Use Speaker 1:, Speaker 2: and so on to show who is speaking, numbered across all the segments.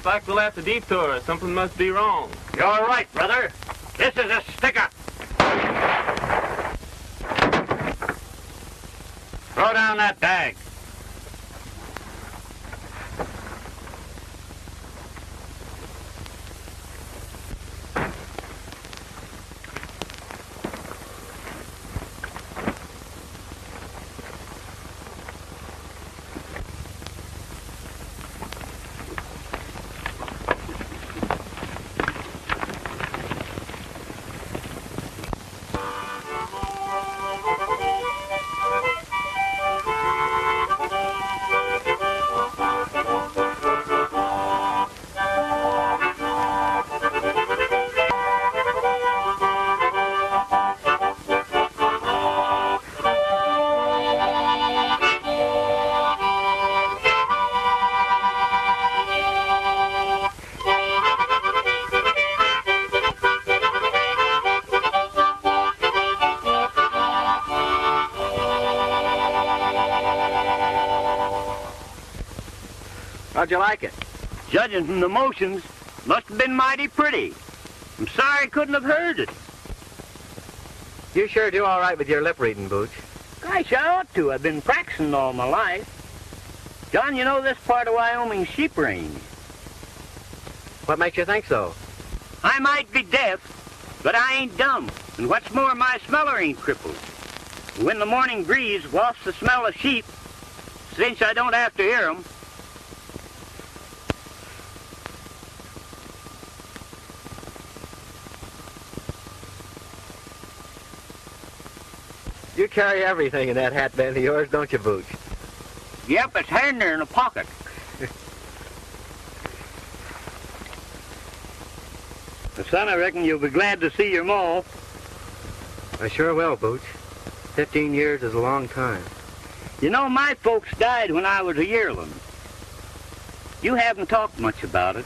Speaker 1: Looks like we'll have to detour. Something must be wrong.
Speaker 2: You're right, brother. This is a sticker. Throw down that bag.
Speaker 3: How'd you like it?
Speaker 2: Judging from the motions, must have been mighty pretty. I'm sorry I couldn't have heard it.
Speaker 3: You sure do all right with your lip reading, Booch.
Speaker 2: Gosh, I ought to. I've been practicing all my life. John, you know this part of Wyoming's sheep range.
Speaker 3: What makes you think so?
Speaker 2: I might be deaf, but I ain't dumb. And what's more, my smeller ain't crippled. When the morning breeze wafts the smell of sheep, since I don't have to hear 'em,
Speaker 3: You carry everything in that hat band of yours, don't you, Booch?
Speaker 2: yep, it's handy in a pocket. Son, I reckon you'll be glad to see your ma.
Speaker 3: I sure will, Booch. 15 years is a long time.
Speaker 2: You know, my folks died when I was a yearling. You haven't talked much about it,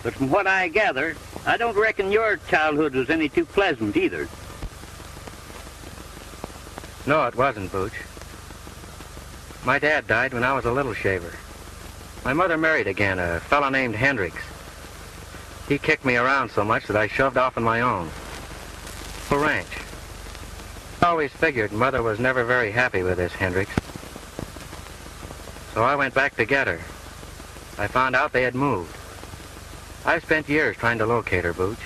Speaker 2: but from what I gather, I don't reckon your childhood was any too pleasant either.
Speaker 3: No, it wasn't, Booch. My dad died when I was a little shaver. My mother married again, a fellow named Hendricks. He kicked me around so much that I shoved off on my own. For ranch. I always figured Mother was never very happy with this Hendricks. So I went back to get her. I found out they had moved. I've spent years trying to locate her, Booch.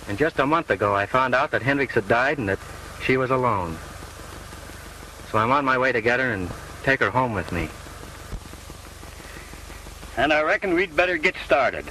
Speaker 3: And just a month ago, I found out that Hendricks had died and that she was alone. So I'm on my way to get her and take her home with me.
Speaker 2: And I reckon we'd better get started.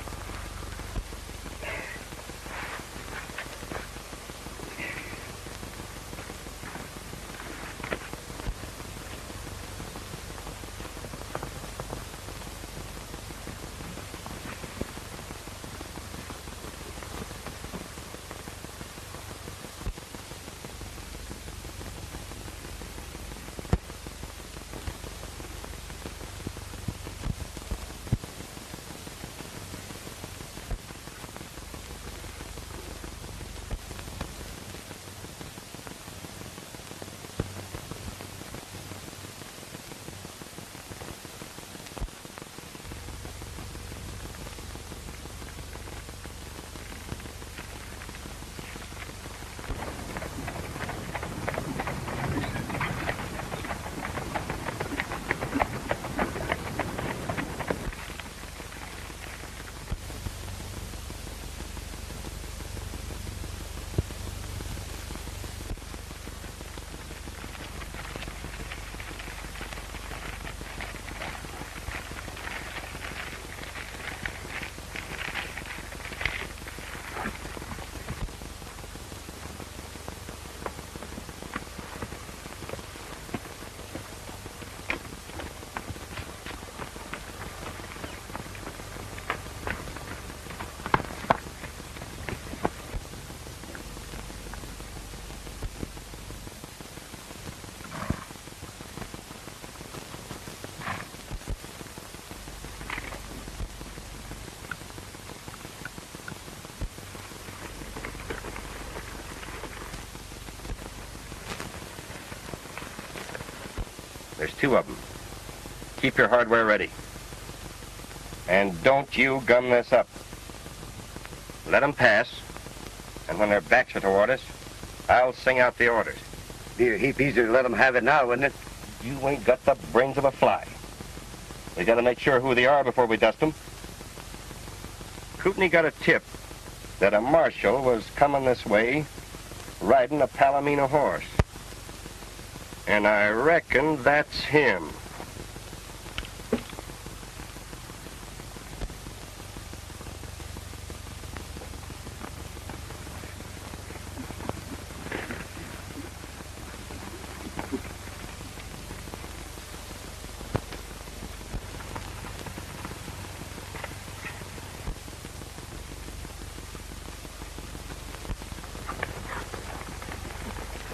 Speaker 4: There's two of them. Keep your hardware ready. And don't you gum this up. Let them pass, and when their backs are toward us, I'll sing out the orders.
Speaker 5: Be a heap easier to let them have it now, wouldn't it?
Speaker 4: You ain't got the brains of a fly. We gotta make sure who they are before we dust them. Kootenai got a tip that a marshal was coming this way riding a Palomino horse. And I reckon that's him.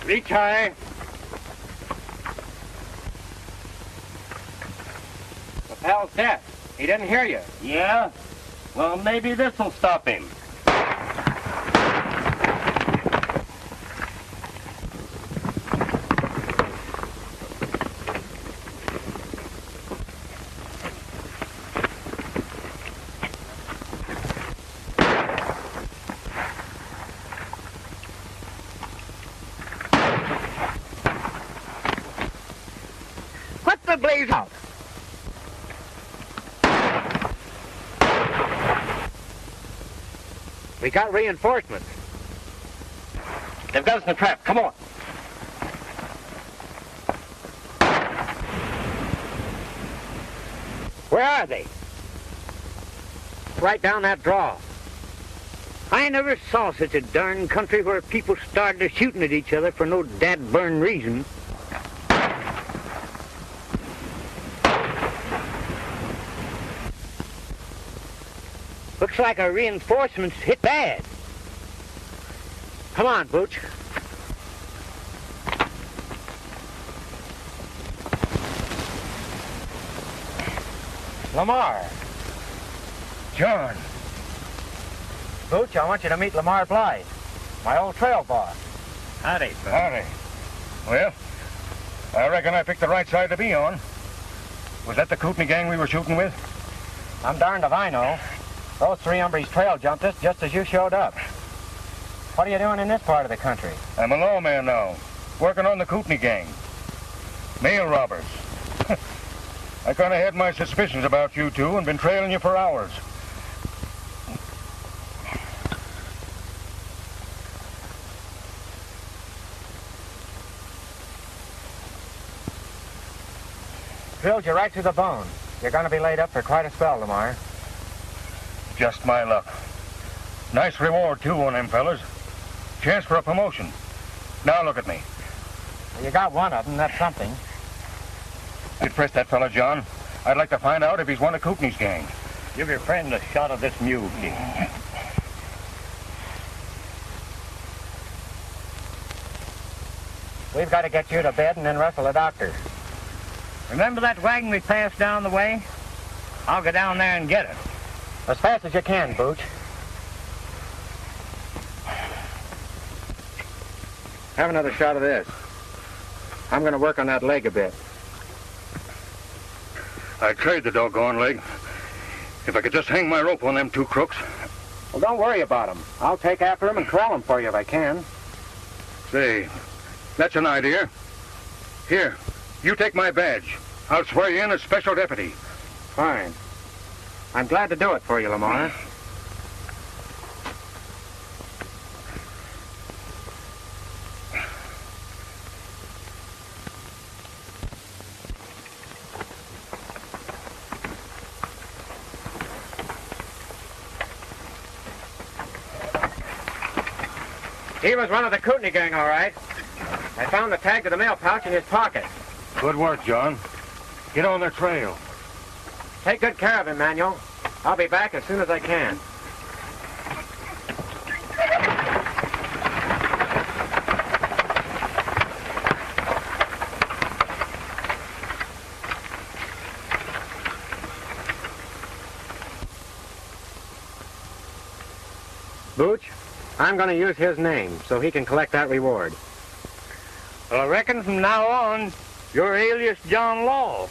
Speaker 3: Reach high. The pal's dead. He didn't hear you.
Speaker 2: Yeah? Well, maybe this'll stop him.
Speaker 5: What the blaze out?
Speaker 3: We got reinforcements.
Speaker 2: They've got us in a trap. Come on.
Speaker 3: Where are they? Right down that draw.
Speaker 2: I never saw such a darn country where people started shooting at each other for no dad-burn reason. Looks like our reinforcements hit bad.
Speaker 3: Come on, Booch. Lamar.
Speaker 6: John.
Speaker 3: Booch, I want you to meet Lamar Blythe, my old trail boss.
Speaker 2: Howdy, son.
Speaker 6: Howdy. Well, I reckon I picked the right side to be on. Was that the Kootenai gang we were shooting with?
Speaker 3: I'm darned if I know. Those three hombres trail jumped us just as you showed up. What are you doing in this part of the country?
Speaker 6: I'm a lawman now, working on the Kootenai gang. Mail robbers. I kind of had my suspicions about you two and been trailing you for hours.
Speaker 3: Drilled you right to the bone. You're going to be laid up for quite a spell, Lamar.
Speaker 6: Just my luck. Nice reward, too, on them fellas. Chance for a promotion. Now look at me.
Speaker 3: Well, you got one of them, that's something.
Speaker 6: I'd press that fella, John. I'd like to find out if he's one of Kootenai's gang.
Speaker 2: Give your friend a shot of this mule, King.
Speaker 3: We've got to get you to bed and then wrestle the doctor.
Speaker 2: Remember that wagon we passed down the way? I'll go down there and get it.
Speaker 3: As fast as you can, Booch. Have another shot of this. I'm going to work on that leg a bit.
Speaker 6: I'd trade the doggone leg. If I could just hang my rope on them two crooks.
Speaker 3: Well, don't worry about them. I'll take after them and corral them for you if I can.
Speaker 6: Say, that's an idea. Here, you take my badge. I'll swear you in as special deputy.
Speaker 3: Fine. I'm glad to do it for you, Lamar. He was one of the Kootenai gang, all right. I found the tag to the mail pouch in his pocket.
Speaker 6: Good work, John. Get on their trail.
Speaker 3: Take good care of him, Manuel. I'll be back as soon as I can. Booch, I'm going to use his name so he can collect that reward.
Speaker 2: Well, I reckon from now on, you're Alias John Law.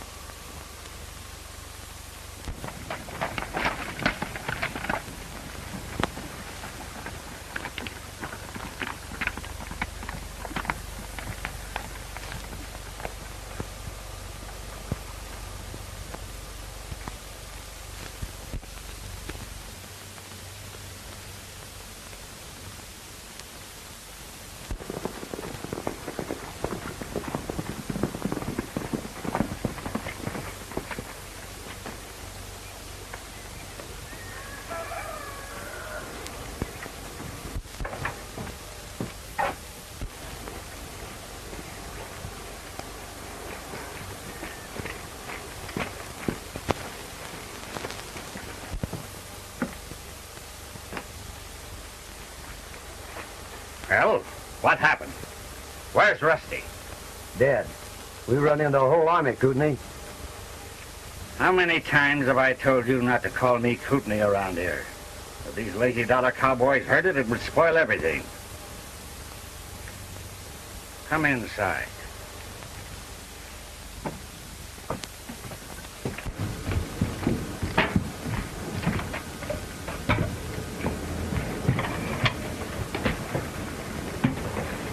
Speaker 2: What happened? Where's Rusty?
Speaker 5: Dead. We run into a whole army, Kootenai.
Speaker 2: How many times have I told you not to call me Kootenai around here? If these lazy dollar cowboys heard it, it would spoil everything. Come inside.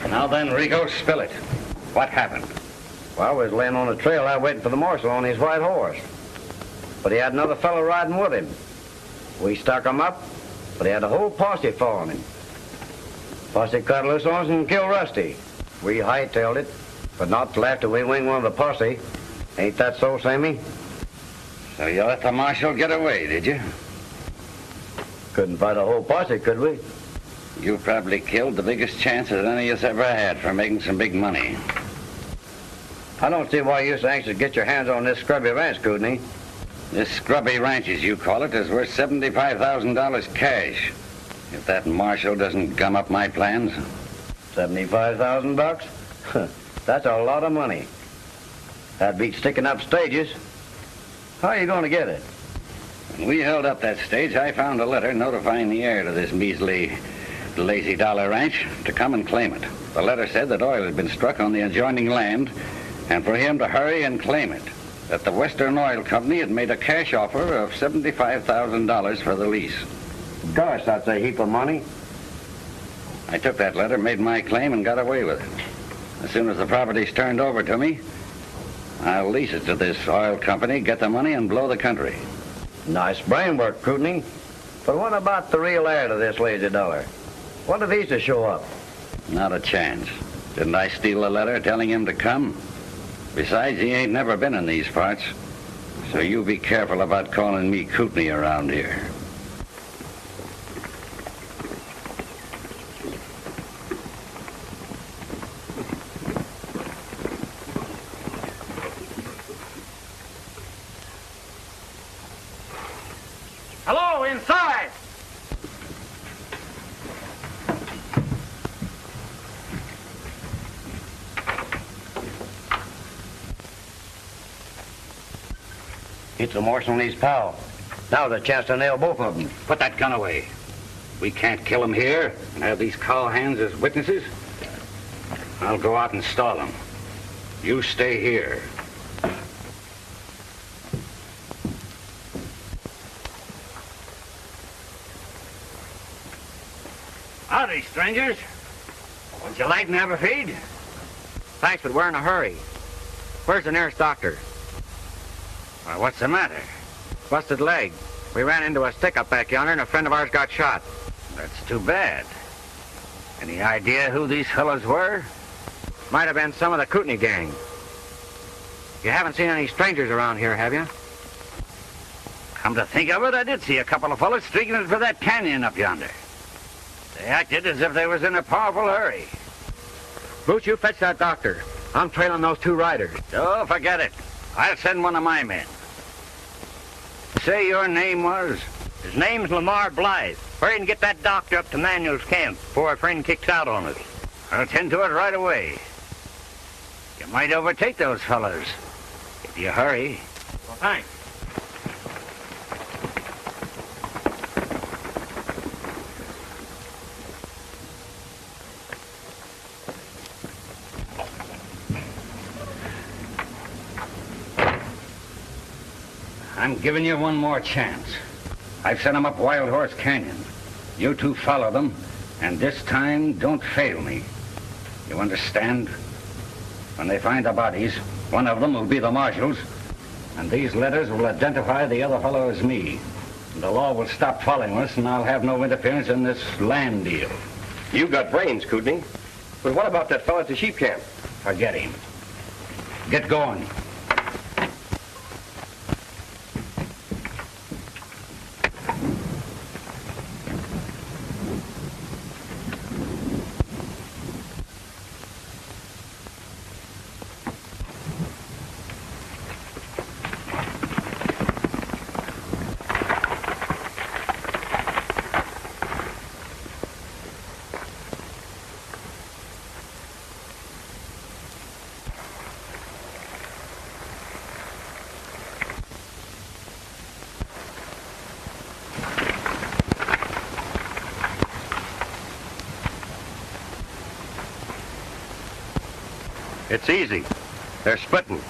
Speaker 2: Now then, Rico, spill it. What happened?
Speaker 3: Well, I was laying on the trail out waiting for the marshal on his white horse. But he had another fellow riding with him. We stuck him up, but he had a whole posse following him. Posse cut loose on us and killed Rusty. We hightailed it, but not till after we winged one of the posse. Ain't that so, Sammy?
Speaker 2: So you let the marshal get away, did you?
Speaker 3: Couldn't fight a whole posse, could we?
Speaker 2: You probably killed the biggest chance that any of us ever had for making some big money.
Speaker 3: I don't see why you're so anxious to get your hands on this scrubby ranch, Kootenai.
Speaker 2: This scrubby ranch, as you call it, is worth $75,000 cash. If that marshal doesn't gum up my plans.
Speaker 3: $75,000? That's a lot of money. That beats sticking up stages. How are you going to get it?
Speaker 2: When we held up that stage, I found a letter notifying the heir to this measly, lazy dollar ranch to come and claim it. The letter said that oil had been struck on the adjoining land and for him to hurry and claim it. That the Western Oil Company had made a cash offer of $75,000 for the lease.
Speaker 3: Gosh, that's a heap of money.
Speaker 2: I took that letter, made my claim, and got away with it. As soon as the property's turned over to me, I'll lease it to this oil company, get the money, and blow the country.
Speaker 3: Nice brain work, Kootenai. But what about the real heir to this lazy dollar? What if he's to show up?
Speaker 2: Not a chance. Didn't I steal a letter telling him to come? Besides, he ain't never been in these parts. So you be careful about calling me Kootenai around here.
Speaker 5: Hello, inside!
Speaker 3: It's the marshal and his pal. Now's a chance to nail both of them.
Speaker 2: Put that gun away. We can't kill him here and have these cowhands as witnesses. I'll go out and stall them. You stay here. Howdy, strangers. Would you like to have a feed?
Speaker 3: Thanks, but we're in a hurry. Where's the nearest doctor?
Speaker 2: Well, what's the matter?
Speaker 3: Busted leg. We ran into a stick-up back yonder, and a friend of ours got shot.
Speaker 2: That's too bad. Any idea who these fellows were?
Speaker 3: Might have been some of the Kootenai gang. You haven't seen any strangers around here, have you?
Speaker 2: Come to think of it, I did see a couple of fellows streaking it for that canyon up yonder. They acted as if they was in a powerful hurry.
Speaker 3: Boots, you fetch that doctor. I'm trailing those two riders.
Speaker 2: Oh, forget it. I'll send one of my men. Say your name was?
Speaker 5: His name's Lamar Blythe. Hurry and get that doctor up to Manuel's camp before our friend kicks out on us.
Speaker 2: I'll tend to it right away. You might overtake those fellows if you hurry.
Speaker 5: Well, thanks.
Speaker 2: I'm giving you one more chance. I've sent them up Wild Horse Canyon. You two follow them, and this time don't fail me. You understand? When they find the bodies, one of them will be the marshal's, and these letters will identify the other fellow as me. The law will stop following us, and I'll have no interference in this land deal.
Speaker 4: You got brains, Kootenai. But what about that fellow at the sheep camp?
Speaker 2: Forget him. Get going.
Speaker 4: It's easy. They're splitting.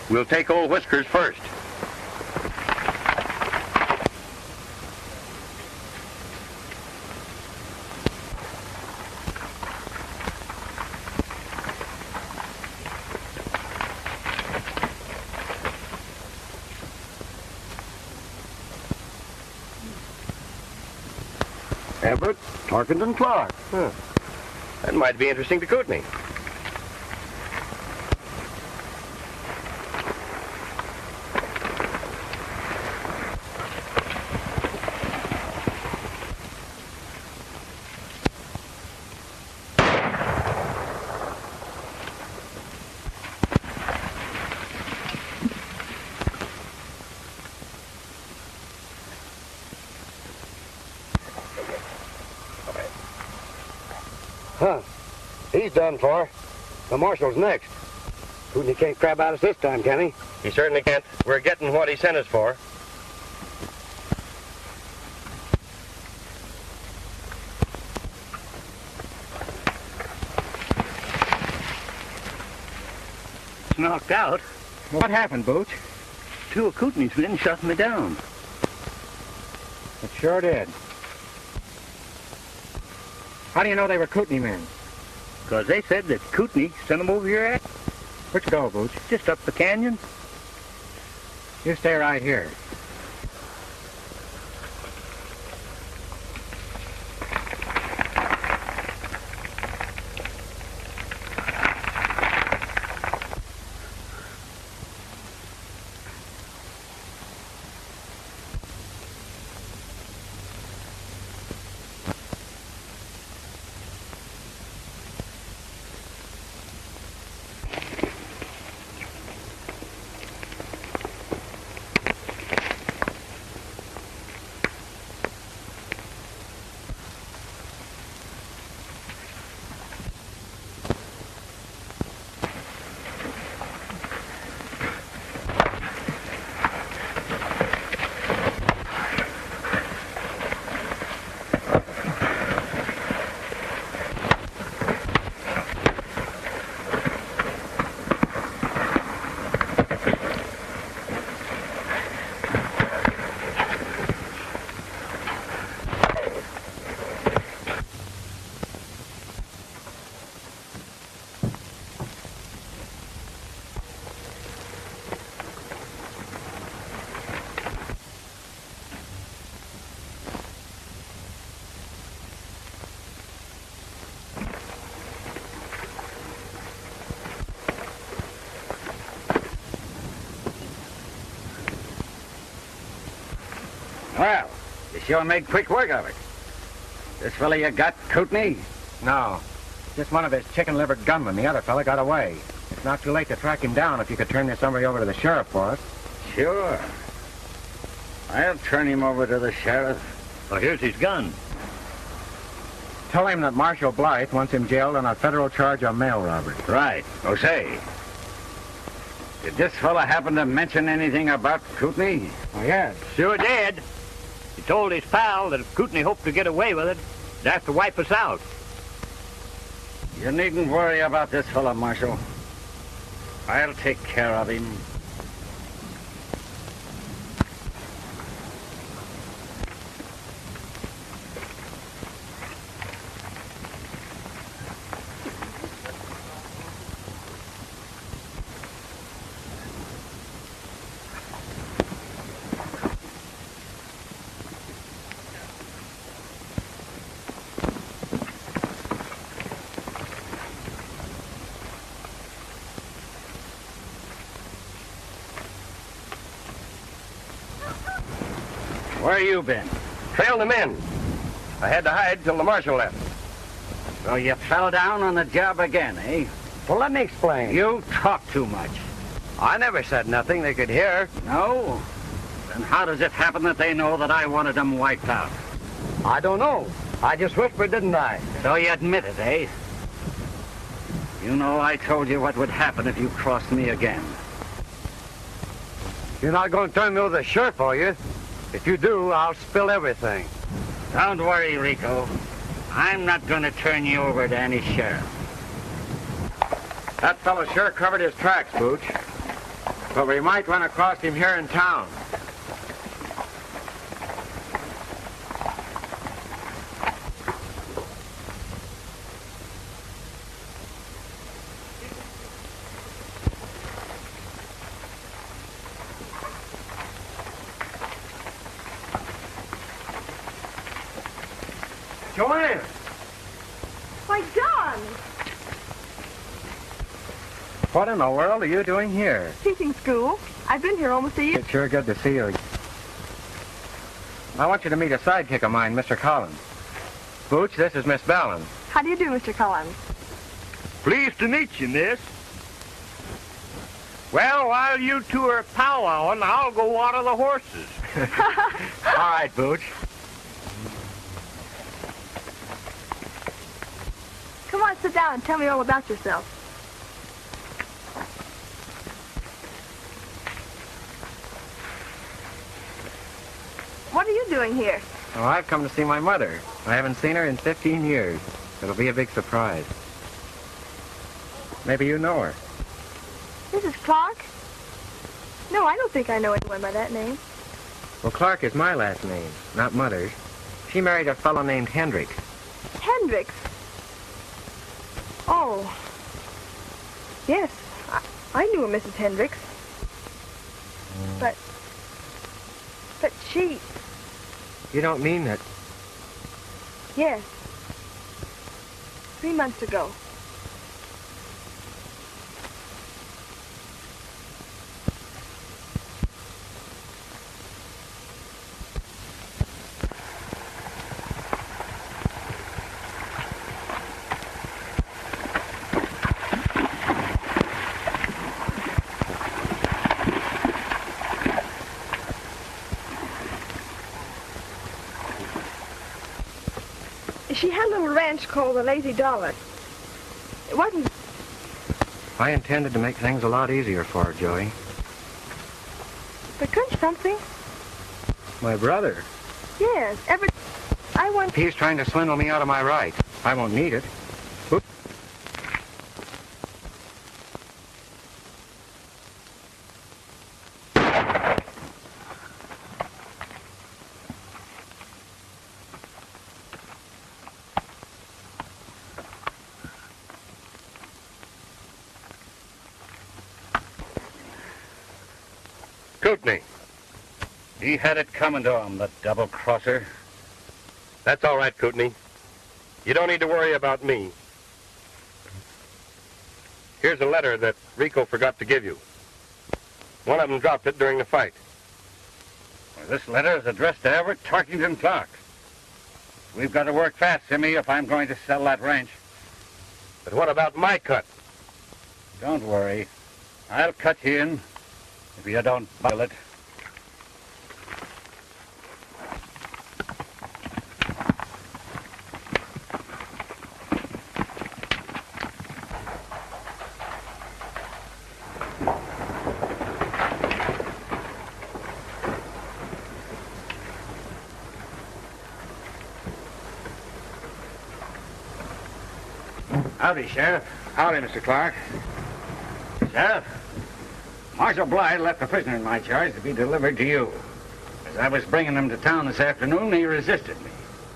Speaker 4: We'll take old Whiskers first.
Speaker 2: Everett, Tarkington, Clark.
Speaker 4: Huh. That might be interesting to Kootenai.
Speaker 2: Huh. He's done for. The marshal's next. Kootenai can't crab out us this time, can he?
Speaker 4: He certainly can't. We're getting what he sent us for.
Speaker 5: It's knocked out.
Speaker 3: What happened, Booch?
Speaker 5: Two of Kootenai's men shot me down.
Speaker 3: It sure did. How do you know they were Kootenai men?
Speaker 5: Because they said that Kootenai sent them over here at.
Speaker 3: Where'd you go, Booch?
Speaker 5: Just up the canyon.
Speaker 3: You stay right here.
Speaker 2: Well, you sure made quick work of it. This fella you got, Kootenai?
Speaker 3: No. Just one of his chicken-livered gunmen. The other fella got away. It's not too late to track him down if you could turn this somebody over to the sheriff for us.
Speaker 2: Sure. I'll turn him over to the sheriff.
Speaker 5: Well, here's his gun.
Speaker 3: Tell him that Marshal Blythe wants him jailed on a federal charge of mail robbery.
Speaker 2: Right. Oh, say, did this fella happen to mention anything about Kootenai?
Speaker 3: Oh, yes.
Speaker 5: Sure did. He told his pal that if Kootenai hoped to get away with it, they'd have to wipe us out.
Speaker 2: You needn't worry about this fella, Marshal. I'll take care of him. Where you been?
Speaker 4: Trailed them in. I had to hide till the marshal left.
Speaker 2: So you fell down on the job again, eh?
Speaker 7: Well, let me explain.
Speaker 2: You talk too much.
Speaker 7: I never said nothing they could hear.
Speaker 2: No? Then how does it happen that they know that I wanted them wiped out?
Speaker 7: I don't know. I just whispered, didn't I?
Speaker 2: So you admit it, eh? You know I told you what would happen if you crossed me again.
Speaker 7: You're not going to turn me over to the sheriff, are you? If you do, I'll spill everything.
Speaker 2: Don't worry, Rico. I'm not going to turn you over to any sheriff.
Speaker 7: That fellow sure covered his tracks, Booch. But we might run across him here in town. Joanne!
Speaker 8: Why, John!
Speaker 3: What in the world are you doing here?
Speaker 8: Teaching school. I've been here almost a year.
Speaker 3: It's sure good to see you. I want you to meet a sidekick of mine, Mr. Collins. Booch, this is Miss Ballin.
Speaker 8: How do you do, Mr. Collins?
Speaker 5: Pleased to meet you, miss. Well, while you two are powwowing, I'll go water the horses.
Speaker 3: All right, Booch.
Speaker 8: Come on, sit down and tell me all about yourself. What are you doing here?
Speaker 3: Oh, I've come to see my mother. I haven't seen her in 15 years. It'll be a big surprise. Maybe you know her.
Speaker 8: Mrs. Clark? No, I don't think I know anyone by that name.
Speaker 3: Well, Clark is my last name, not Mother's. She married a fellow named Hendricks.
Speaker 8: Hendricks? Oh. Yes, I knew a Mrs. Hendricks. But she...
Speaker 3: You don't mean that...
Speaker 8: Yes. 3 months ago. She had a little ranch called the Lazy Dollar. It wasn't...
Speaker 3: I intended to make things a lot easier for her, Joey.
Speaker 8: But couldn't something?
Speaker 3: My brother?
Speaker 8: Yes, I want...
Speaker 3: He's trying to swindle me out of my right. I won't need it. Oop.
Speaker 2: Kootenai. He had it coming to him, the double-crosser.
Speaker 4: That's all right, Kootenai. You don't need to worry about me. Here's a letter that Rico forgot to give you. One of them dropped it during the fight.
Speaker 2: Well, this letter is addressed to Everett Tarkington Clark. We've got to work fast, Simmy, if I'm going to sell that ranch.
Speaker 4: But what about my cut?
Speaker 2: Don't worry. I'll cut you in if you don't boil it.
Speaker 6: Howdy, Sheriff.
Speaker 7: Howdy, Mr. Clark.
Speaker 6: Sheriff, Marshal Blythe left a prisoner in my charge to be delivered to you. As I was bringing him to town this afternoon, he resisted me.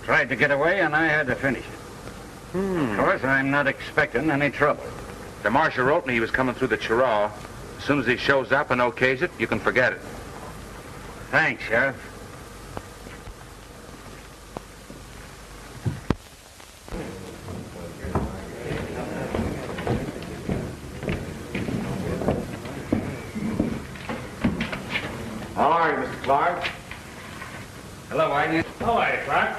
Speaker 6: Tried to get away, and I had to finish it. Of course, I'm not expecting any trouble.
Speaker 9: The marshal wrote me he was coming through the Chiraw. As soon as he shows up and okays it, you can forget it.
Speaker 6: Thanks, Sheriff.
Speaker 7: How are you, Mr. Clark?
Speaker 6: Hello, Agnew.
Speaker 7: How are you, Clark?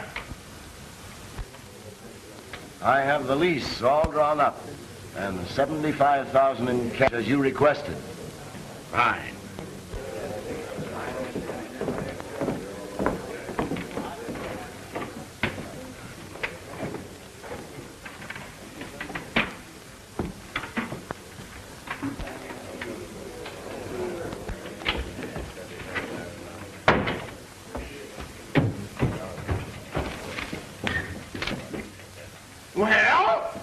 Speaker 10: I have the lease all drawn up, and the $75,000 in cash as you requested.
Speaker 6: Fine.
Speaker 7: Well?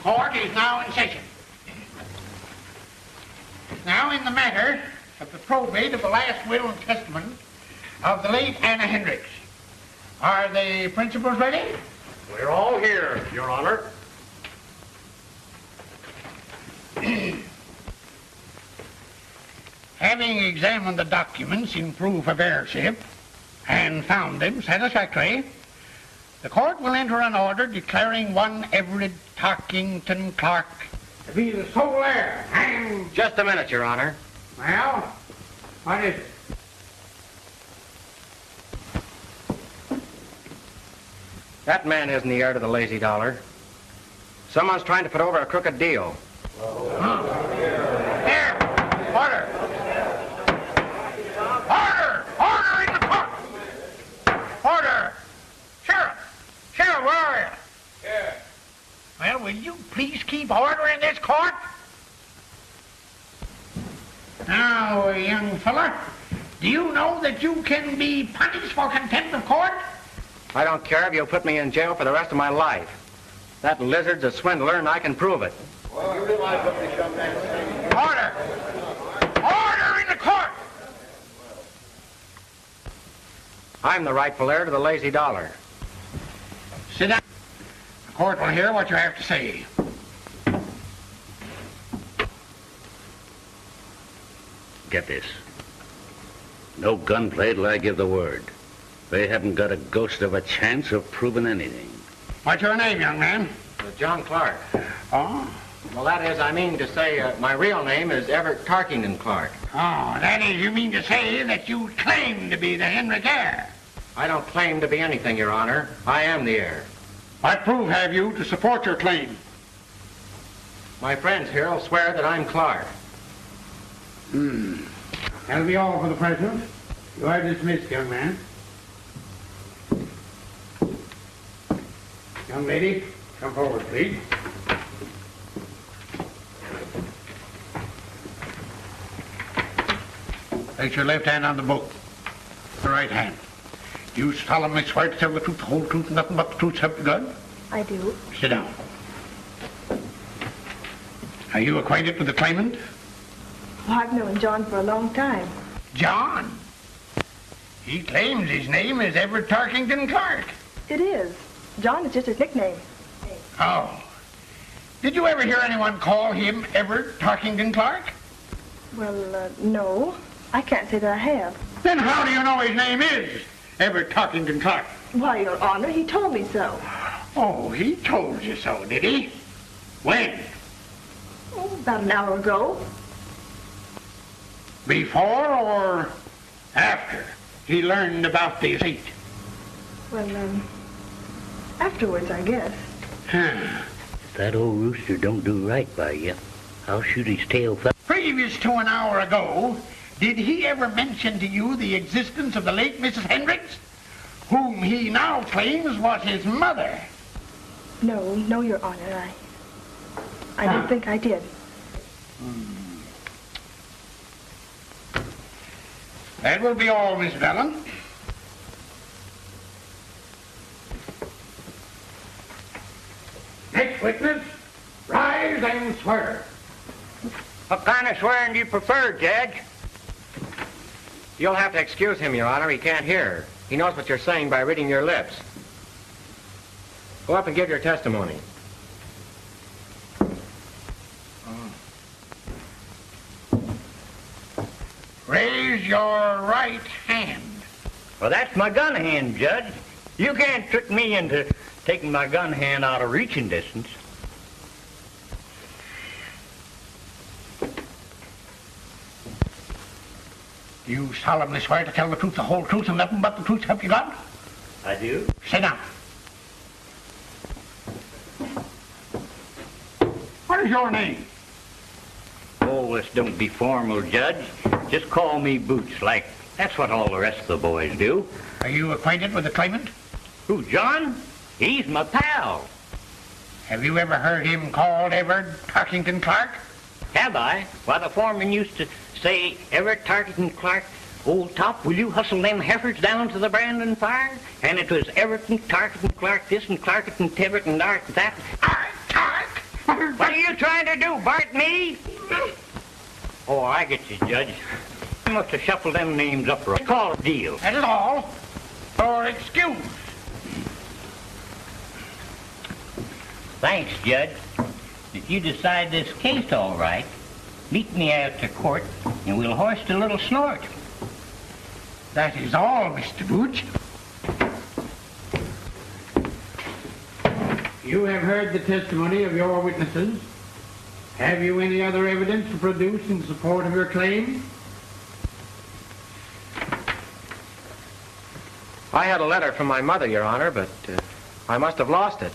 Speaker 11: court is now in session. Now, in the matter of the probate of the last will and testament of the late Anna Hendricks, are the principals ready?
Speaker 7: We're all here, Your Honor.
Speaker 11: Having examined the documents in proof of heirship and found them satisfactory, the court will enter an order declaring one Everett Tarkington Clark to be the sole heir and...
Speaker 3: Just a minute, Your Honor.
Speaker 11: Well, what is it?
Speaker 3: That man isn't the heir to the Lazy Dollar. Someone's trying to put over a crooked deal.
Speaker 11: Here! Order! Order! Order in the court! Order! Sheriff! Sheriff, where are you? Here. Well, will you please keep order in this court? Now, young fella, do you know that you can be punished for contempt of court?
Speaker 3: I don't care if you'll put me in jail for the rest of my life. That lizard's a swindler, and I can prove it.
Speaker 10: Well, you realize what this young man is saying?
Speaker 11: Order! Order in the court!
Speaker 3: I'm the rightful heir to the Lazy Dollar.
Speaker 11: Sit down. The court will hear what you have to say.
Speaker 2: Get this. No gunplay till I give the word. They haven't got a ghost of a chance of proving anything.
Speaker 11: What's your name, young man?
Speaker 3: John Clark.
Speaker 11: Oh?
Speaker 3: Well, that is, I mean to say, my real name is Everett Tarkington Clark.
Speaker 11: Oh, that is, you mean to say that you claim to be the Henrik heir?
Speaker 3: I don't claim to be anything, Your Honor. I am the heir.
Speaker 11: What proof have you to support your claim?
Speaker 3: My friends here will swear that I'm Clark.
Speaker 11: That'll be all for the present. You are dismissed, young man. Young lady, come forward, please. Place your left hand on the book. The right hand. Do you solemnly swear to tell the truth, the whole truth, and nothing but the truth, so help you God?
Speaker 8: I do.
Speaker 11: Sit down. Are you acquainted with the claimant?
Speaker 8: Well, I've known John for a long time.
Speaker 11: John? He claims his name is Everett Tarkington Clark.
Speaker 8: It is. John is just his nickname.
Speaker 11: Oh. Did you ever hear anyone call him Everett Tarkington Clark?
Speaker 8: Well, no. I can't say that I have.
Speaker 11: Then how do you know his name is Everett Tarkington Clark?
Speaker 8: Why, Your Honor, he told me so.
Speaker 11: Oh, he told you so, did he? When?
Speaker 8: Oh, about an hour ago.
Speaker 11: Before or after he learned about the estate?
Speaker 8: Well, afterwards, I guess.
Speaker 12: If that old rooster don't do right by you, I'll shoot his tail first.
Speaker 11: Previous to an hour ago, did he ever mention to you the existence of the late Mrs. Hendricks, whom he now claims was his mother?
Speaker 8: No, Your Honor, I don't think I did.
Speaker 11: That will be all, Miss Vellon. Next witness, rise and swear.
Speaker 5: What kind of swearing do you prefer, Judge?
Speaker 3: You'll have to excuse him, Your Honor. He can't hear. He knows what you're saying by reading your lips. Go up and give your testimony.
Speaker 11: Raise your right hand.
Speaker 5: Well, that's my gun hand, Judge. You can't trick me into taking my gun hand out of reaching distance.
Speaker 11: You solemnly swear to tell the truth, the whole truth, and nothing but the truth, help you God?
Speaker 5: I do.
Speaker 11: Sit down. What is your name?
Speaker 5: Oh, this don't be formal, Judge. Just call me Boots, like that's what all the rest of the boys do.
Speaker 11: Are you acquainted with the claimant?
Speaker 5: Who, John? He's my pal.
Speaker 11: Have you ever heard him called Everett Tarkington Clark?
Speaker 5: Have I? Why, the foreman used to say, Everett Tarkington Clark, old top, will you hustle them heifers down to the branding fire? And it was Everett and Tarkington Clark this and Clark and Tibbet and Dark that.
Speaker 11: Clark,
Speaker 5: What are you trying to do, Bart, me? Oh, I get you, Judge. You must have shuffled them names up right. Call a deal.
Speaker 11: That is all. Or excuse.
Speaker 5: Thanks, Judge. If you decide this case all right, meet me after court, and we'll hoist a little snort.
Speaker 11: That is all, Mr. Booch. You have heard the testimony of your witnesses. Have you any other evidence to produce in support of your claim?
Speaker 3: I had a letter from my mother, Your Honor, but I must have lost it.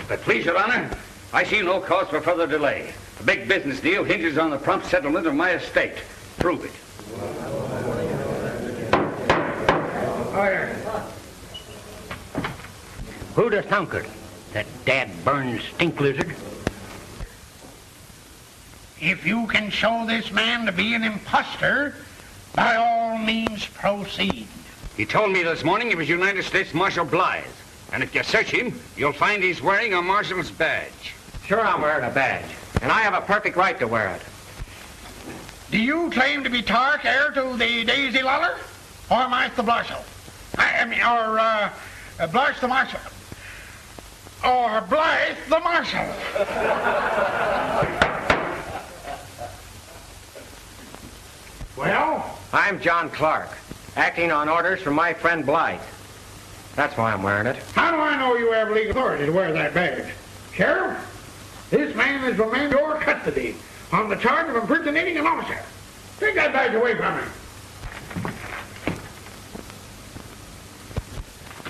Speaker 2: But please, Your Honor, I see no cause for further delay. The big business deal hinges on the prompt settlement of my estate. Prove it.
Speaker 11: Order.
Speaker 5: Who'd have thunkered? That dad-burned stink lizard?
Speaker 11: If you can show this man to be an imposter, by all means proceed.
Speaker 2: He told me this morning he was United States Marshal Blythe. And if you search him, you'll find he's wearing a marshal's badge.
Speaker 3: Sure, I'm wearing a badge. And I have a perfect right to wear it.
Speaker 11: Do you claim to be Tark, heir to the Daisy Luller? Or Martha Blarshall? Blarsh the Marshal. Or Blythe the Marshal. Well?
Speaker 3: I'm John Clark, acting on orders from my friend Blythe. That's why I'm wearing it.
Speaker 11: How do I know you have legal authority to wear that badge? Sheriff, this man is remanded your custody on the charge of impersonating an officer. Take that badge away from him.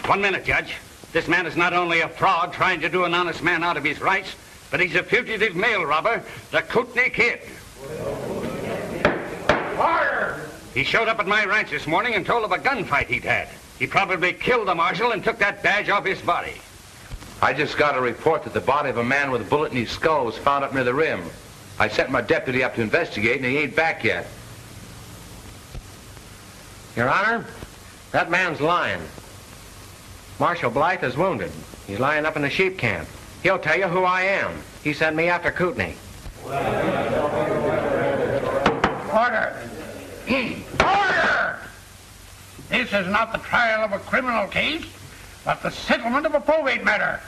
Speaker 2: 1 minute, Judge. This man is not only a fraud trying to do an honest man out of his rights, but he's a fugitive mail robber, the Kootenai Kid.
Speaker 11: Fire!
Speaker 2: He showed up at my ranch this morning and told of a gunfight he'd had. He probably killed the marshal and took that badge off his body.
Speaker 9: I just got a report that the body of a man with a bullet in his skull was found up near the rim. I sent my deputy up to investigate, and he ain't back yet.
Speaker 3: Your Honor, that man's lying. Marshal Blythe is wounded. He's lying up in the sheep camp. He'll tell you who I am. He sent me after Kootenai.
Speaker 11: Order! Order! This is not the trial of a criminal case, but the settlement of a probate matter.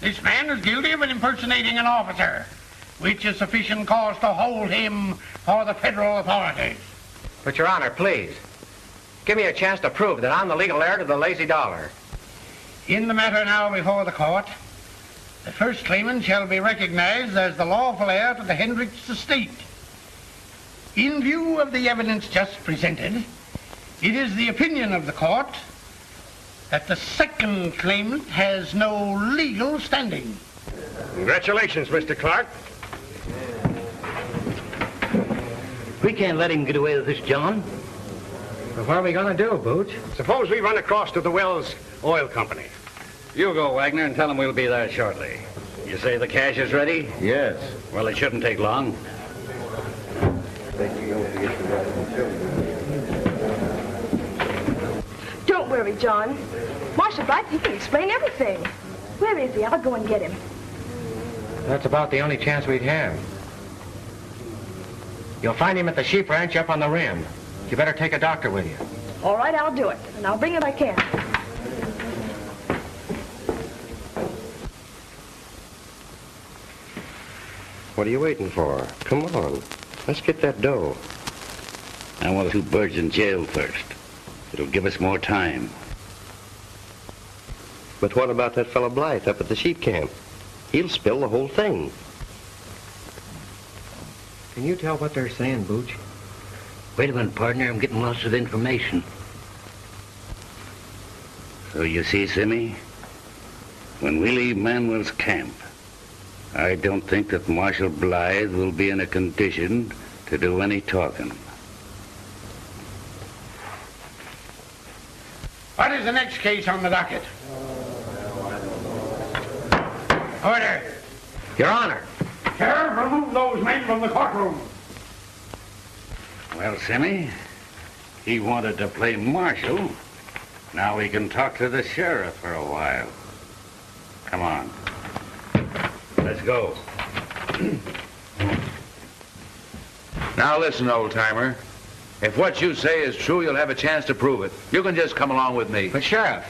Speaker 11: This man is guilty of impersonating an officer, which is sufficient cause to hold him for the federal authorities.
Speaker 3: But, Your Honor, please, give me a chance to prove that I'm the legal heir to the lazy dollar.
Speaker 11: In the matter now before the court, the first claimant shall be recognized as the lawful heir to the Hendricks estate. In view of the evidence just presented, it is the opinion of the court that the second claimant has no legal standing.
Speaker 10: Congratulations, Mr. Clark.
Speaker 5: We can't let him get away with this, John.
Speaker 3: But what are we going to do, Booch?
Speaker 10: Suppose we run across to the Wells Oil Company.
Speaker 2: You go, Wagner, and tell him we'll be there shortly. You say the cash is ready?
Speaker 10: Yes.
Speaker 2: Well, it shouldn't take long.
Speaker 8: Don't worry, John. Marshal Blythe, he can explain everything. Where is he? I'll go and get him.
Speaker 3: That's about the only chance we'd have. You'll find him at the sheep ranch up on the rim. You better take a doctor with you.
Speaker 8: All right, I'll do it, and I'll bring it I can.
Speaker 4: What are you waiting for? Come on. Let's get that dough.
Speaker 12: I want 2 birds in jail first. It'll give us more time.
Speaker 4: But what about that fellow Blythe up at the sheep camp? He'll spill the whole thing.
Speaker 3: Can you tell what they're saying, Booch?
Speaker 12: Wait a minute, partner. I'm getting lots of information. So you see, Simmy, when we leave Manuel's camp, I don't think that Marshal Blythe will be in a condition to do any talking.
Speaker 11: What is the next case on the docket? Order.
Speaker 3: Your Honor.
Speaker 11: Sheriff, remove those men from the courtroom.
Speaker 12: Well, Simmy, he wanted to play marshal. Now we can talk to the sheriff for a while. Come on.
Speaker 6: Let's go.
Speaker 9: Now listen, old-timer. If what you say is true, you'll have a chance to prove it. You can just come along with me.
Speaker 3: But, Sheriff,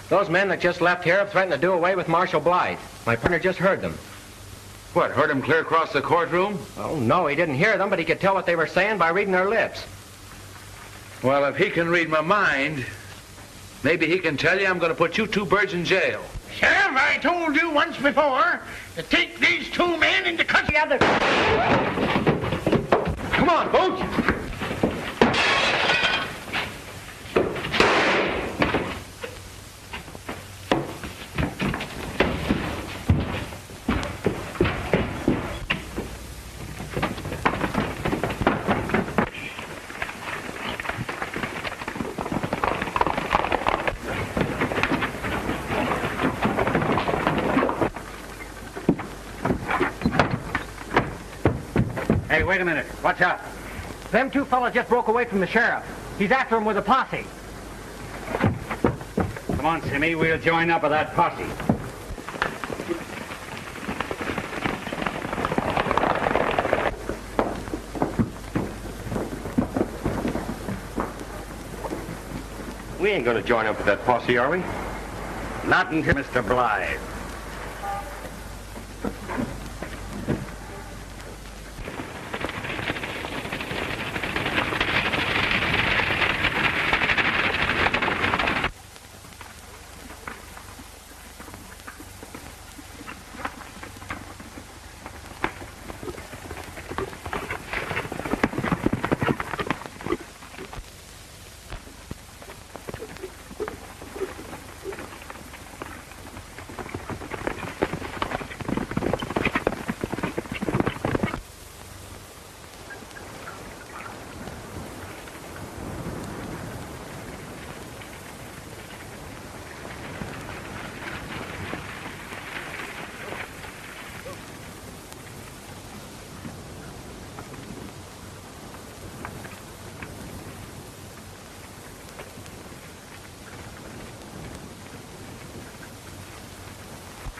Speaker 3: those men that just left here have threatened to do away with Marshal Blythe. My partner just heard them.
Speaker 9: What, heard him clear across the courtroom?
Speaker 3: Oh, no, he didn't hear them, but he could tell what they were saying by reading their lips.
Speaker 9: Well, if he can read my mind, maybe he can tell you I'm going to put you two birds in jail.
Speaker 11: Sheriff, I told you once before to take these two men into custody.
Speaker 3: Come on, Booch!
Speaker 6: Hey, wait a minute. Watch out.
Speaker 3: Them two fellas just broke away from the sheriff. He's after him with a posse.
Speaker 6: Come on, Simmy. We'll join up with that posse.
Speaker 4: We ain't gonna join up with that posse, are we?
Speaker 6: Not until Mr. Blythe.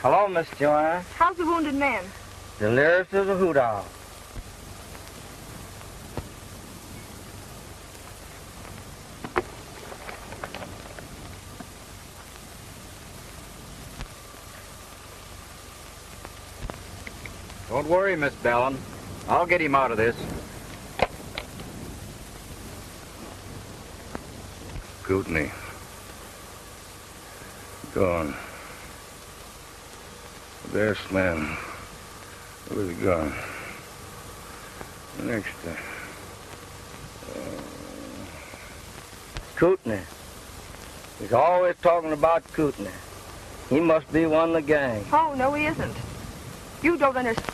Speaker 7: Hello, Miss Joanna.
Speaker 8: How's the wounded man?
Speaker 7: Delirious as a hoot owl.
Speaker 6: Don't worry, Miss Bellin. I'll get him out of this.
Speaker 12: Kootenai. Gone. The best man was gone. The next
Speaker 7: Kootenai. He's always talking about Kootenai. He must be one of the gang.
Speaker 8: Oh, no, he isn't. You don't understand.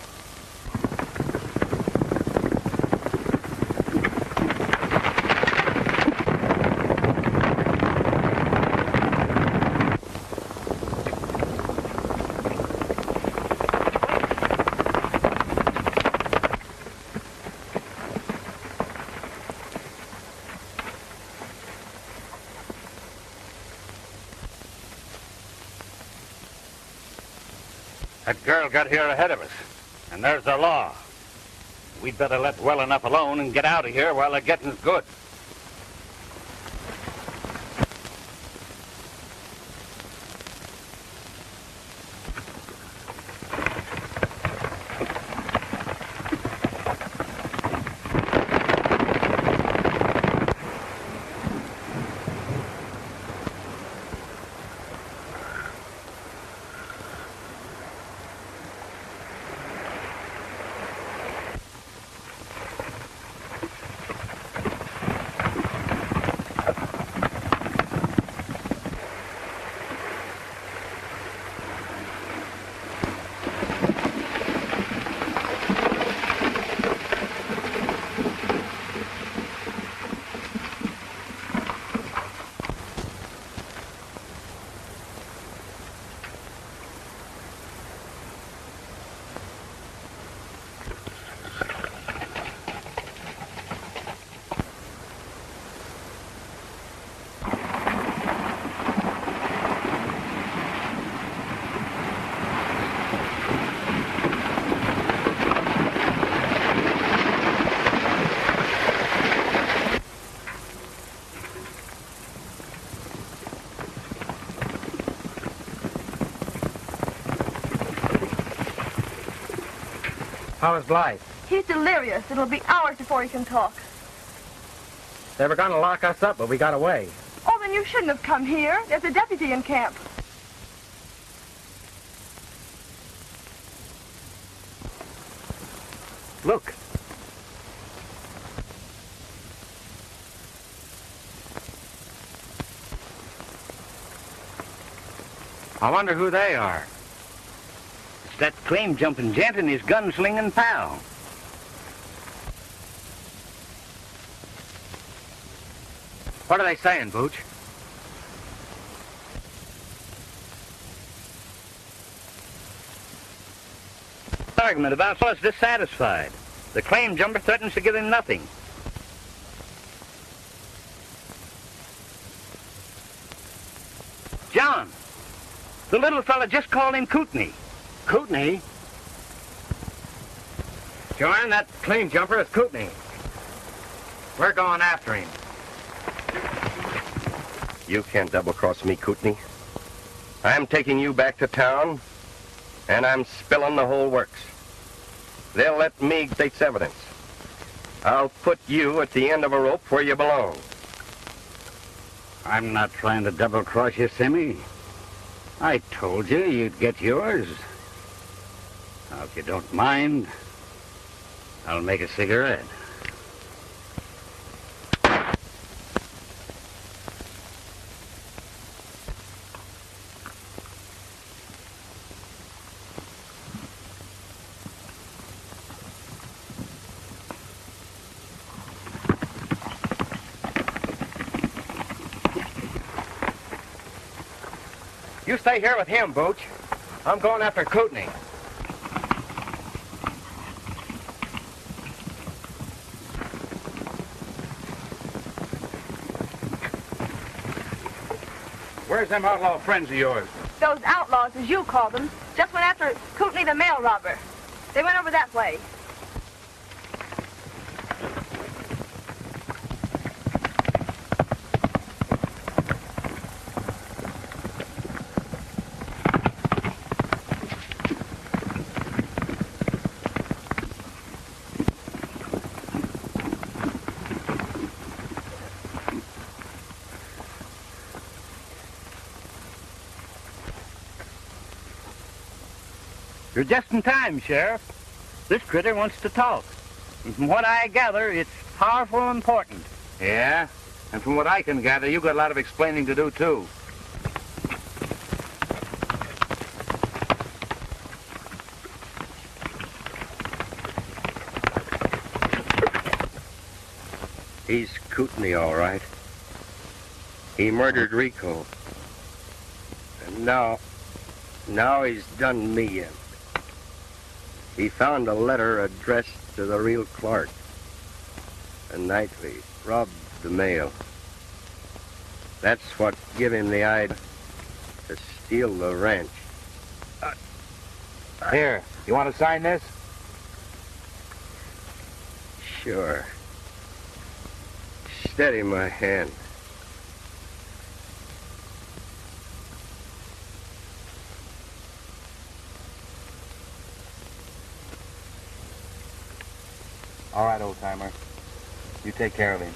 Speaker 6: That girl got here ahead of us, and there's the law. We'd better let well enough alone and get out of here while the getting's good.
Speaker 3: How is Blythe?
Speaker 8: He's delirious. It'll be hours before he can talk.
Speaker 3: They were going to lock us up, but we got away.
Speaker 8: Oh, then you shouldn't have come here. There's a deputy in camp.
Speaker 3: Look. I wonder who they are.
Speaker 7: It's that claim-jumping gent and his gun-slinging pal.
Speaker 3: What are they saying, Booch?
Speaker 7: Argument about fellas dissatisfied. The claim jumper threatens to give him nothing. John, the little fella just called him Kootenai.
Speaker 3: Kootenai? Joanne, that claim jumper is Kootenai. We're going after him.
Speaker 4: You can't double-cross me, Kootenai. I'm taking you back to town, and I'm spilling the whole works. They'll let me take evidence. I'll put you at the end of a rope where you belong.
Speaker 6: I'm not trying to double-cross you, Simmy. I told you you'd get yours. Now, if you don't mind, I'll make a cigarette.
Speaker 3: You stay here with him, Booch. I'm going after Kootenai.
Speaker 9: Where's them outlaw friends of yours?
Speaker 8: Those outlaws, as you call them, just went after Kootenai the mail robber. They went over that way.
Speaker 7: You're just in time, Sheriff. This critter wants to talk. And from what I gather, it's powerful important.
Speaker 9: Yeah? And from what I can gather, you got a lot of explaining to do, too.
Speaker 4: He's Kootenai, all right. He murdered Rico. And now he's done me in. He found a letter addressed to the real Clark. And nightly robbed the mail. That's what give him the idea to steal the ranch.
Speaker 9: Here, you want to sign this?
Speaker 4: Sure. Steady my hand.
Speaker 9: All right, old-timer. You take care of him.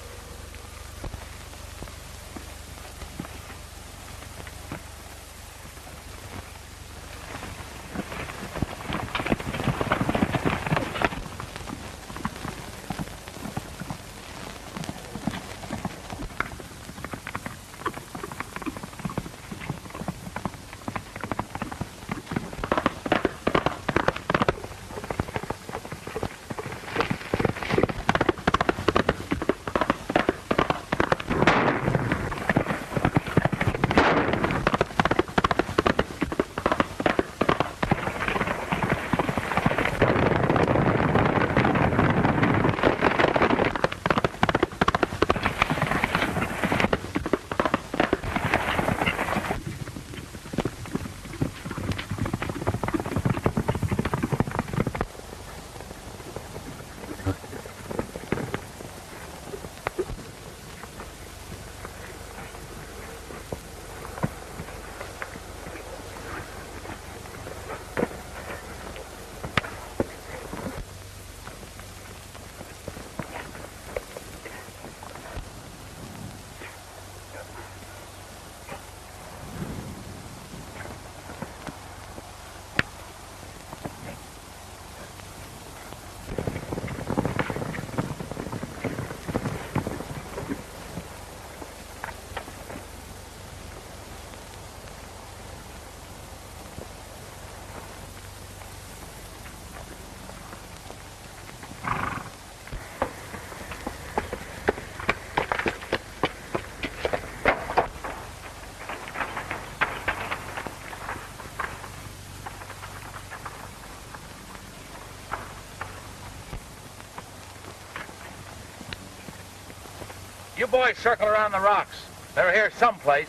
Speaker 9: You boys circle around the rocks. They're here someplace.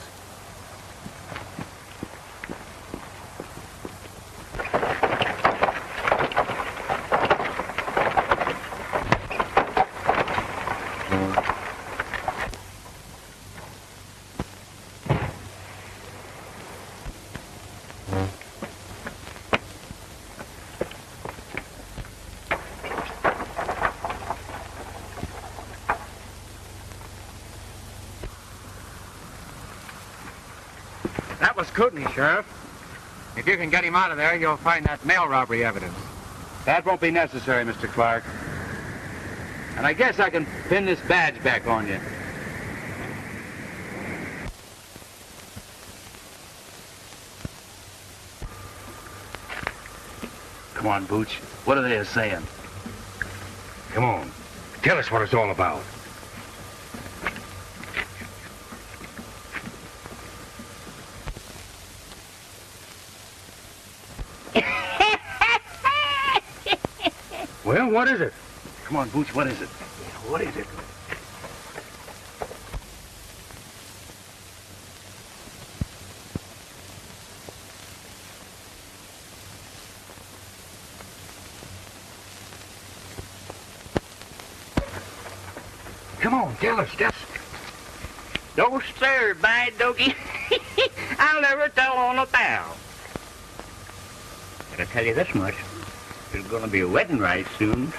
Speaker 3: That was Kootenai, Sheriff. If you can get him out of there, you'll find that mail robbery evidence.
Speaker 6: That won't be necessary, Mr. Clark. And I guess I can pin this badge back on you.
Speaker 12: Come on, Booch. What are they saying? Come on. Tell us what it's all about.
Speaker 6: Well, what is it?
Speaker 12: Come on, Booch, what is it?
Speaker 6: What is it? Come on, tell us.
Speaker 5: Don't stir, by doggy. I'll never tell on a pal. But I tell you this much. There's going to be a wedding right soon.